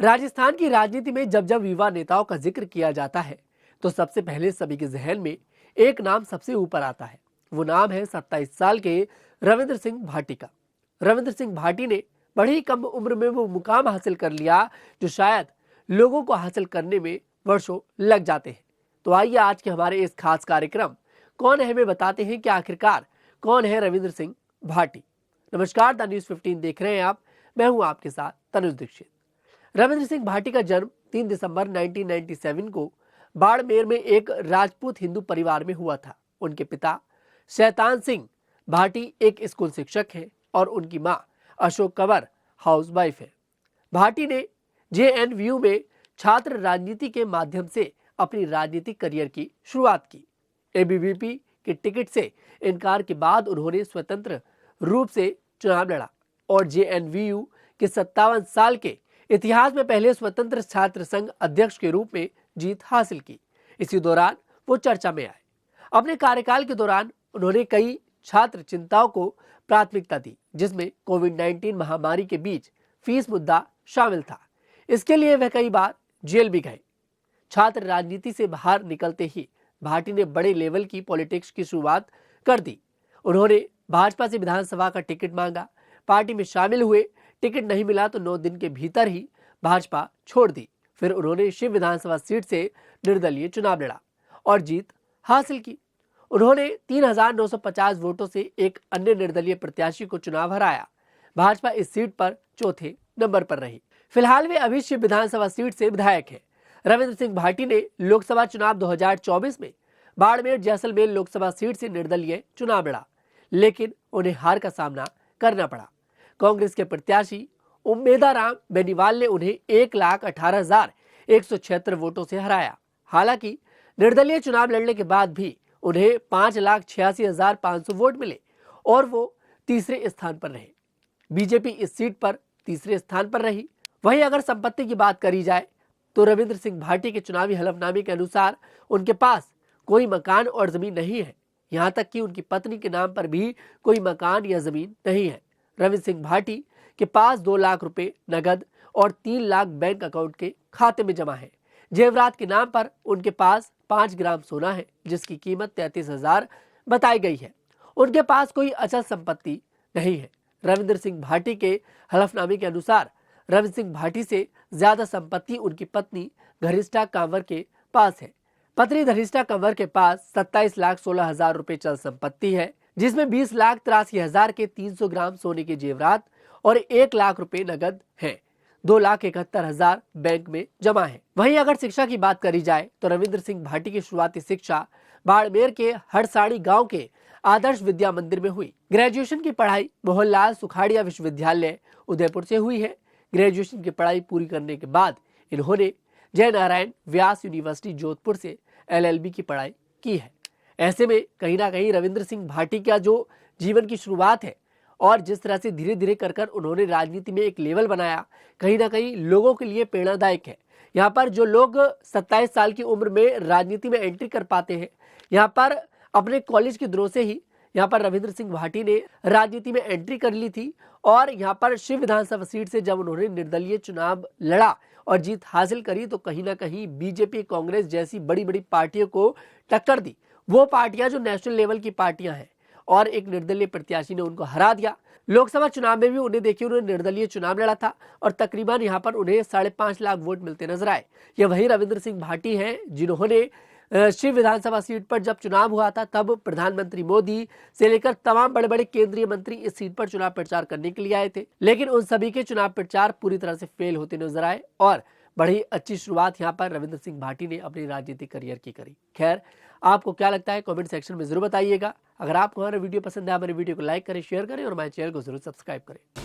राजस्थान की राजनीति में जब जब युवा नेताओं का जिक्र किया जाता है तो सबसे पहले सभी के जहन में एक नाम सबसे ऊपर आता है। वो नाम है 27 साल के रविंद्र सिंह भाटी का। रविंद्र सिंह भाटी ने बड़ी कम उम्र में वो मुकाम हासिल कर लिया जो शायद लोगों को हासिल करने में वर्षों लग जाते हैं। तो आइए आज के हमारे इस खास कार्यक्रम कौन है में बताते हैं कि आखिरकार कौन है रविंद्र सिंह भाटी। नमस्कार, द न्यूज़ 15 देख रहे हैं आप। मैं हूं आपके साथ तनुज दीक्षित। रविंद्र सिंह भाटी का जन्म 3 दिसंबर 1997 को बाड़मेर में एक राजपूत हिंदू परिवार में हुआ था। उनके पिता शैतान सिंह भाटी एक स्कूल शिक्षक हैं और उनकी मां अशोक कंवर हाउसवाइफ है। भाटी ने जेएनयू में छात्र राजनीति के माध्यम से अपनी राजनीतिक करियर की शुरुआत की। एबीवीपी के टिकट से इनकार के बाद उन्होंने स्वतंत्र रूप से चुनाव लड़ा और जेएनयू के 57 साल के इतिहास में पहले स्वतंत्र छात्र संघ अध्यक्ष के रूप में जीत हासिल की। इसी दौरान वो चर्चा में आए। अपने कार्यकाल के दौरान उन्होंने कई छात्र चिंताओं को प्राथमिकता दी, जिसमें कोविड-19 महामारी के बीच फीस मुद्दा शामिल था। इसके लिए वह कई बार जेल भी गए। छात्र राजनीति से बाहर निकलते ही भाटी ने बड़े लेवल की पॉलिटिक्स की शुरुआत कर दी। उन्होंने भाजपा से विधानसभा का टिकट मांगा, पार्टी में शामिल हुए। टिकट नहीं मिला तो 9 दिन के भीतर ही भाजपा छोड़ दी। फिर उन्होंने शिव विधानसभा सीट से निर्दलीय चुनाव लड़ा और जीत हासिल की। उन्होंने 3,950 वोटों से एक अन्य निर्दलीय प्रत्याशी को चुनाव हराया। भाजपा इस सीट पर चौथे नंबर पर रही। फिलहाल वे अभी शिव विधानसभा सीट से विधायक है। रविंद्र सिंह भाटी ने लोकसभा चुनाव 2024 में बाड़मेर जैसलमेर लोकसभा सीट से निर्दलीय चुनाव लड़ा, लेकिन उन्हें हार का सामना करना पड़ा। कांग्रेस के प्रत्याशी उम्मेदाराम बेनीवाल ने उन्हें 1,18,176 वोटों से हराया। हालांकि निर्दलीय चुनाव लड़ने के बाद भी उन्हें 5,86,500 वोट मिले और वो तीसरे स्थान पर रहे। बीजेपी इस सीट पर तीसरे स्थान पर रही। वहीं अगर संपत्ति की बात करी जाए तो रविंद्र सिंह भाटी के चुनावी हलफनामे के अनुसार उनके पास कोई मकान और जमीन नहीं है। यहाँ तक कि उनकी पत्नी के नाम पर भी कोई मकान या जमीन नहीं है। रविंद्र सिंह भाटी के पास 2 लाख रुपए नगद और 3 लाख बैंक अकाउंट के खाते में जमा है। जेवरात के नाम पर उनके पास 5 ग्राम सोना है, जिसकी कीमत 33,000 बताई गई है। उनके पास कोई अचल संपत्ति नहीं है। रविंद्र सिंह भाटी के हलफनामे के अनुसार रविंद्र सिंह भाटी से ज्यादा संपत्ति उनकी पत्नी धरिष्ठा कंवर के पास है। पत्नी धरिष्ठा कंवर के पास 27,16,000 रुपए चल संपत्ति है, जिसमें 20,83,000 के 300 ग्राम सोने के जेवरात और 1 लाख रुपए नगद है। 2,71,000 बैंक में जमा है। वहीं अगर शिक्षा की बात करी जाए तो रविंद्र सिंह भाटी की शुरुआती शिक्षा बाड़मेर के हरसाड़ी गांव के आदर्श विद्या मंदिर में हुई। ग्रेजुएशन की पढ़ाई मोहनलाल सुखाड़िया विश्वविद्यालय उदयपुर से हुई है। ग्रेजुएशन की पढ़ाई पूरी करने के बाद इन्होंने जय नारायण व्यास यूनिवर्सिटी जोधपुर से LLB की पढ़ाई की है। ऐसे में कहीं ना कहीं रविंद्र सिंह भाटी का जो जीवन की शुरुआत है और जिस तरह से धीरे धीरे कर कर उन्होंने राजनीति में एक लेवल बनाया, कहीं ना कहीं लोगों के लिए प्रेरणादायक है। यहाँ पर जो लोग 27 साल की उम्र में राजनीति में एंट्री कर पाते हैं, यहाँ पर अपने कॉलेज के दिनों से ही यहाँ पर रविंद्र सिंह भाटी ने राजनीति में एंट्री कर ली थी और यहाँ पर शिव विधानसभा सीट से जब उन्होंने निर्दलीय चुनाव लड़ा और जीत हासिल करी तो कहीं ना कहीं बीजेपी, कांग्रेस जैसी बड़ी बड़ी पार्टियों को टक्कर दी। वो पार्टियां जो नेशनल लेवल की पार्टियां हैं और एक निर्दलीय प्रत्याशी ने उनको हरा दिया। लोकसभा चुनाव में भी उन्हें देखिए, उन्होंने निर्दलीय चुनाव लड़ा था और तकरीबन यहाँ पर उन्हें 5.5 लाख वोट मिलते नजर आए। ये वही रविंद्र सिंह भाटी हैं जिन्होंने शिव विधानसभा सीट पर जब चुनाव हुआ था तब प्रधानमंत्री मोदी से लेकर तमाम बड़े बड़े केंद्रीय मंत्री इस सीट पर चुनाव प्रचार करने के लिए आए थे, लेकिन उन सभी के चुनाव प्रचार पूरी तरह से फेल होते नजर आए और बड़ी अच्छी शुरुआत यहाँ पर रविंद्र सिंह भाटी ने अपनी राजनीतिक करियर की करी। खैर, आपको क्या लगता है कमेंट सेक्शन में जरूर बताइएगा। अगर आपको हमारा वीडियो पसंद है, हमारे वीडियो को लाइक करें, शेयर करें और हमारे चैनल को जरूर सब्सक्राइब करें।